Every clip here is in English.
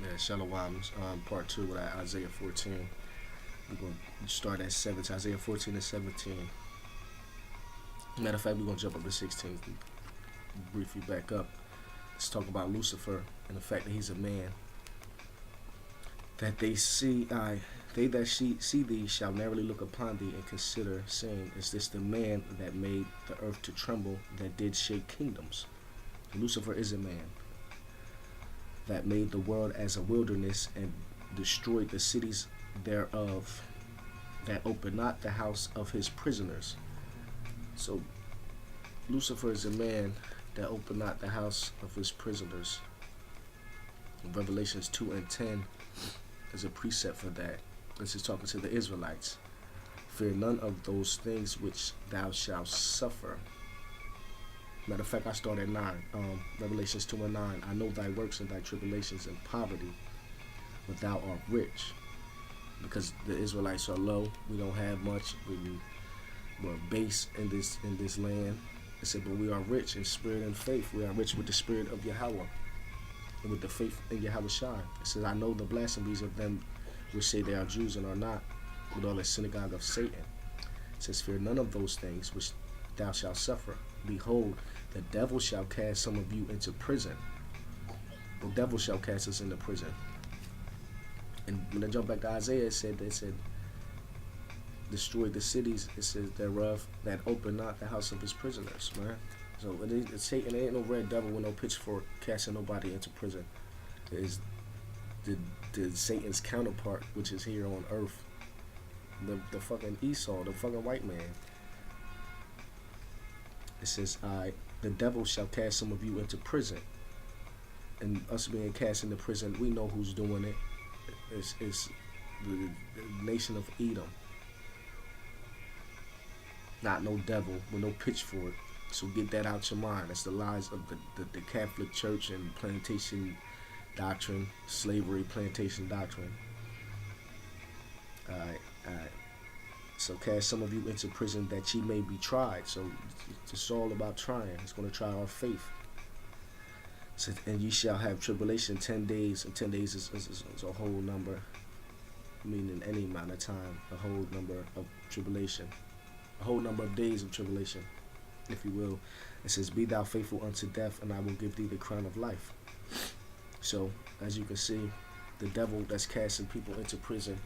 Yeah, Shalom, part 2 with Isaiah 14. We're going to start at 17, Isaiah 14 and 17. Matter of fact, we're going to jump up to 16, briefly back up. Let's talk about Lucifer and the fact that he's a man. That they that see thee shall narrowly look upon thee and consider, saying, is this the man that made the earth to tremble, that did shake kingdoms? Lucifer is a man that made the world as a wilderness and destroyed the cities thereof, that opened not the house of his prisoners. So Lucifer is a man that opened not the house of his prisoners. In Revelations 2 and 10 is a precept for that. This is talking to the Israelites. Fear none of those things which thou shalt suffer. Matter of fact, I start at 9. Revelations 2 and 9. I know thy works and thy tribulations and poverty, but thou art rich. Because the Israelites are low, we don't have much. We're base in this land. It said, but we are rich in spirit and faith. We are rich with the spirit of Yahweh and with the faith in Yahweh Shai. It says, I know the blasphemies of them which say they are Jews and are not, with all the synagogue of Satan. It says, fear none of those things which thou shalt suffer. Behold, the devil shall cast some of you into prison. The devil shall cast us into prison. And when I jump back to Isaiah, it said, destroy the cities, it says, thereof, that open not the house of his prisoners, man. So it's Satan. There ain't no red devil with no pitchfork casting nobody into prison. It is the Satan's counterpart, which is here on earth. The fucking Esau, the fucking white man. It says, the devil shall cast some of you into prison. And us being cast into prison, we know who's doing it. It's the nation of Edom. Not no devil with no pitchfork. So get that out your mind. That's the lies of the Catholic Church and plantation doctrine, slavery, plantation doctrine. Alright. So cast some of you into prison that ye may be tried. So it's all about trying. It's going to try our faith. So, and ye shall have tribulation 10 days. And 10 days is a whole number, meaning any amount of time. A whole number of tribulation. A whole number of days of tribulation, if you will. It says, be thou faithful unto death, and I will give thee the crown of life. So, as you can see, the devil that's casting people into prison,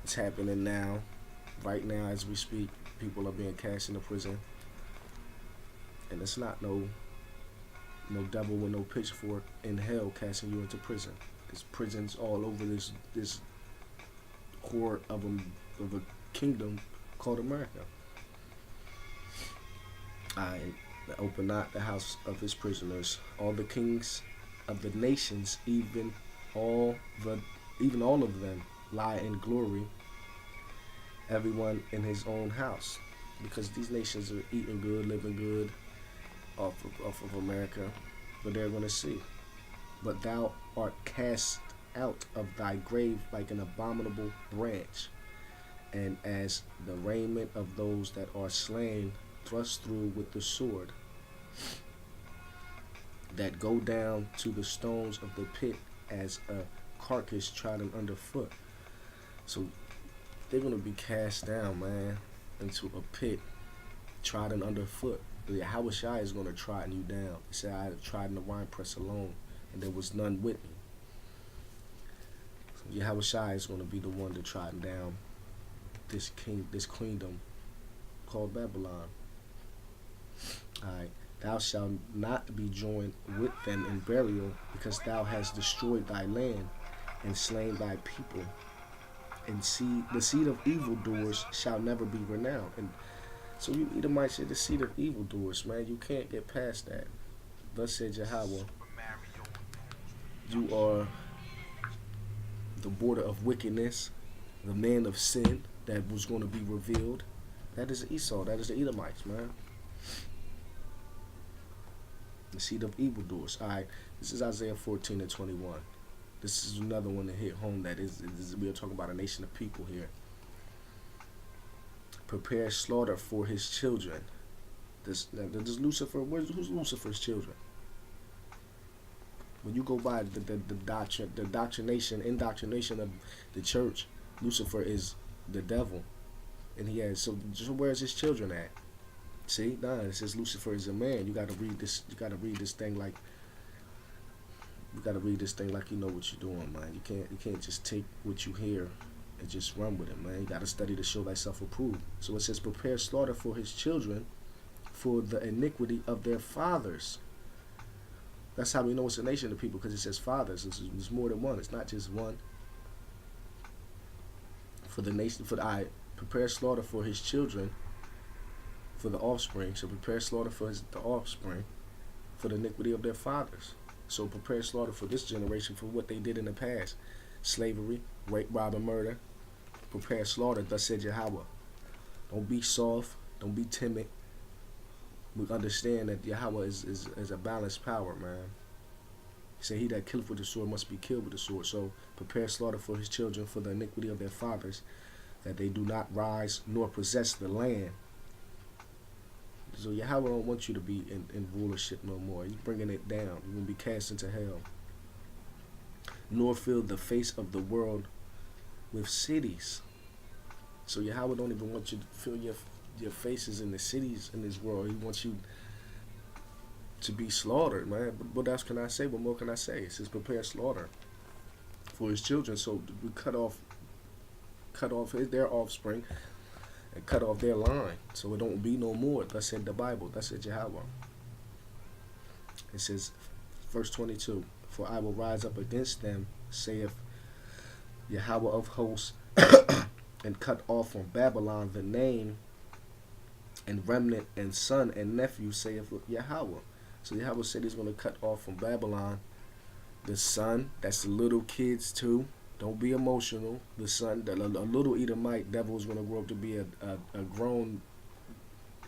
it's happening now. Right now, as we speak, people are being cast into prison. And it's not no devil with no pitchfork in hell casting you into prison. There's prisons all over this horde of a kingdom called America. I open not the house of his prisoners. All the kings of the nations, even all of them, lie in glory, everyone in his own house. Because these nations are eating good, living good off of America, but they're going to see. But thou art cast out of thy grave like an abominable branch, and as the raiment of those that are slain, thrust through with the sword, that go down to the stones of the pit as a carcass trodden underfoot. So they're going to be cast down, man, into a pit trodden underfoot. Yahweh Shai is going to trodden you down. He said, I have trodden the winepress alone, and there was none with me. So Yahweh Shai is going to be the one to trodden down this queendom called Babylon. Alright, thou shalt not be joined with them in burial, because thou hast destroyed thy land and slain thy people. And the seed of evildoers shall never be renowned. And so you Edomites say the seed of evildoers, man. You can't get past that. Thus said Yahweh, you are the border of wickedness, the man of sin that was going to be revealed. That is Esau. That is the Edomites, man. The seed of evildoers. Alright, this is Isaiah 14 and 21. This is another one that hit home. That is we are talking about a nation of people here. Prepare slaughter for his children. This Lucifer. Who's Lucifer's children? When you go by the indoctrination of the church, Lucifer is the devil, and he has so where's his children at? See, nah, it says Lucifer is a man. You got to read this. You got to read this thing like you know what you're doing, man. You can't just take what you hear and just run with it, man. You got to study to show thyself approved. So it says, prepare slaughter for his children, for the iniquity of their fathers. That's how we know it's a nation of people, because it says fathers. It's more than one. It's not just one. For the nation, I prepare slaughter for his children, for the offspring. So prepare slaughter for the offspring, for the iniquity of their fathers. So prepare slaughter for this generation for what they did in the past. Slavery, rape, rob, and murder. Prepare slaughter, thus said Yahweh. Don't be soft. Don't be timid. We understand that Yahweh is a balanced power, man. He said, he that killeth with the sword must be killed with the sword. So prepare slaughter for his children, for the iniquity of their fathers, that they do not rise nor possess the land. So Yahweh don't want you to be in rulership no more. He's bringing it down. You're going to be cast into hell. Nor fill the face of the world with cities. So Yahweh don't even want you to fill your faces in the cities in this world. He wants you to be slaughtered, man. But what else can I say? What more can I say? It says prepare slaughter for his children. So we cut off their offspring and cut off their line, so it don't be no more. Thus said the Bible. Thus said Yahweh. It says, verse 22, for I will rise up against them, saith Yahweh of hosts, and cut off from Babylon the name and remnant and son and nephew, saith Yahweh. So Yahweh said he's going to cut off from Babylon the son. That's the little kids too. Don't be emotional. The son, a little Edomite devil is going to grow up to be a grown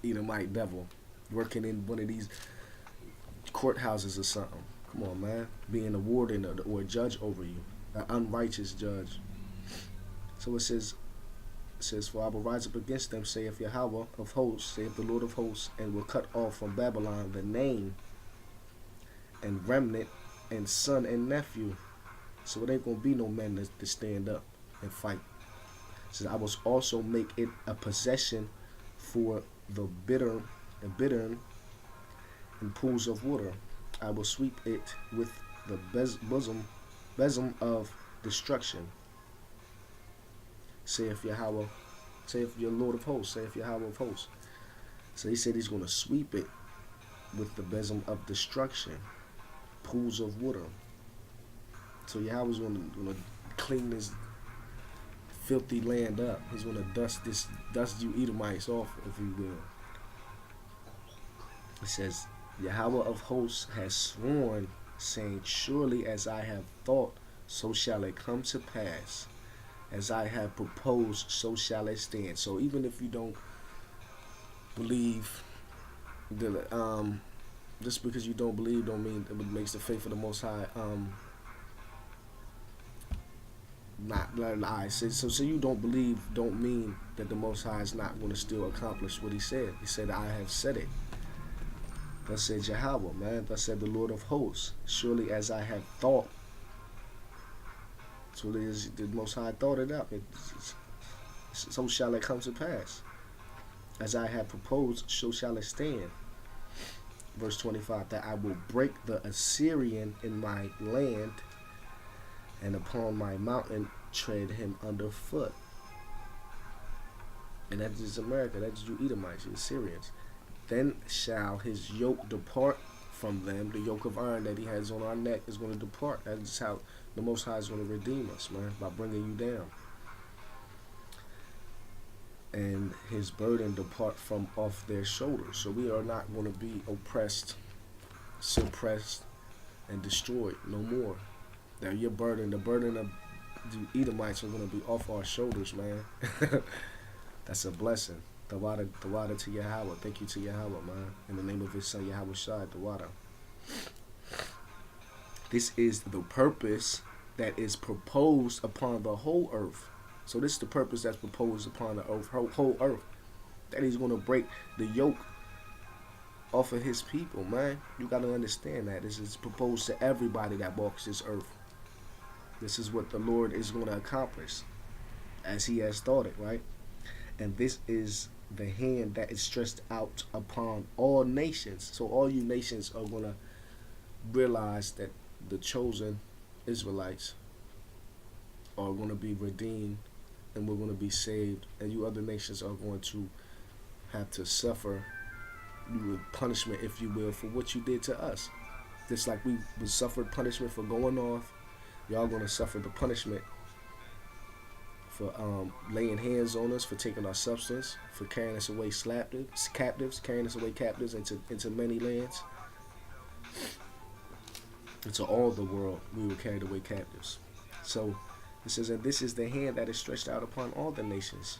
Edomite devil, working in one of these courthouses or something. Come on, man. Being a warden or a judge over you, an unrighteous judge. So it says, for I will rise up against them, saith Yahweh of hosts, saith the Lord of hosts, and will cut off from Babylon the name and remnant and son and nephew. So it ain't going to be no men to stand up and fight. It says, I will also make it a possession for the bitter and pools of water. I will sweep it with the besom of destruction. Saith Yahweh, saith your Lord of hosts, saith Yahweh of hosts. So he said he's going to sweep it with the besom of destruction, pools of water. So Yahweh's going to clean this filthy land up. He's going to dust you Edomites off, if you will. It says, Yahweh of hosts has sworn, saying, surely as I have thought, so shall it come to pass. As I have proposed, so shall it stand. So even if you don't believe, just because you don't believe don't mean it makes the faith of the Most High not lie. So you don't believe don't mean that the Most High is not going to still accomplish what he said. He said, I have said it. Thus said Yahweh, man. Thus said the Lord of hosts. Surely as I have thought. So the Most High thought it up. So shall it come to pass. As I have proposed, so shall it stand. Verse 25, that I will break the Assyrian in my land, and upon my mountain tread him underfoot. And that is America. That is you Edomites, you Assyrians. Then shall his yoke depart from them. The yoke of iron that he has on our neck is going to depart. That is how the Most High is going to redeem us, man, by bringing you down. And his burden depart from off their shoulders. So we are not going to be oppressed, suppressed, and destroyed no more. Now your burden, the burden of the Edomites are going to be off our shoulders, man. That's a blessing. Tawada to Yahweh. Thank you to Yahweh, man. In the name of his son, Yahweh Shai, Tawada. This is the purpose that is proposed upon the whole earth. So this is the purpose that's proposed upon the earth, whole earth. That he's going to break the yoke off of his people, man. You gotta understand that. This is proposed to everybody that walks this earth. This is what the Lord is going to accomplish as he has started, right? And this is the hand that is stretched out upon all nations. So all you nations are going to realize that the chosen Israelites are going to be redeemed and we're going to be saved. And you other nations are going to have to suffer punishment, if you will, for what you did to us. Just like we suffered punishment for going off, y'all going to suffer the punishment for laying hands on us, for taking our substance, for carrying us away captives, carrying us away captives into many lands. Into all the world we were carried away captives. So it says, and this is the hand that is stretched out upon all the nations.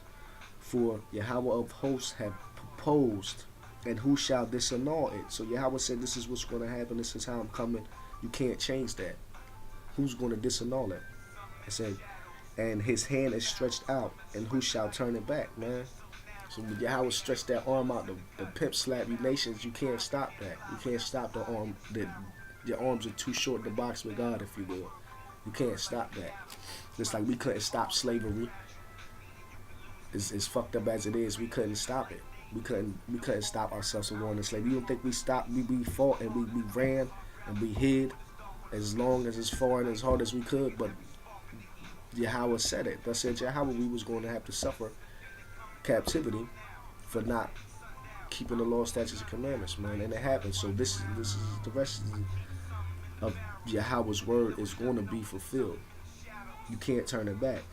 For Yahweh of hosts have proposed, and who shall disannul it? So Yahweh said, this is what's going to happen, this is how I'm coming. You can't change that. Who's going to disannul it? I said, and his hand is stretched out, and who shall turn it back, man? So when Yahweh stretched that arm out, the pimp slap you nations, you can't stop that. You can't stop the arm. Your arms are too short to box with God, if you will. You can't stop that. Just like we couldn't stop slavery. As fucked up as it is, we couldn't stop it. We couldn't stop ourselves from going to slavery. You don't think we stopped? We fought and we ran and we hid as long as far and as hard as we could, but Yahweh said it. Thus said Yahweh, we was going to have to suffer captivity for not keeping the law, statutes, and commandments, man. And it happened. So this is the rest of Yahweh's word is going to be fulfilled. You can't turn it back.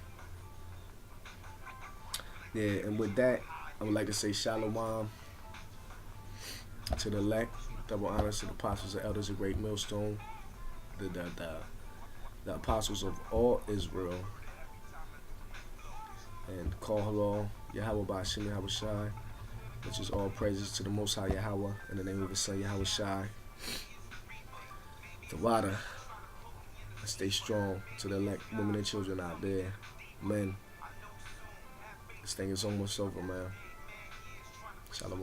Yeah, and with that, I would like to say shalom to the elect, double honors to the apostles and elders of Great Millstone, the apostles of all Israel, and call halal Yahweh by Hashem Yahweh Shai, which is all praises to the Most High Yahweh in the name of His Son Yahweh Shai. The water, stay strong to the elect women and children out there, men. This thing is almost over, man. Shalom.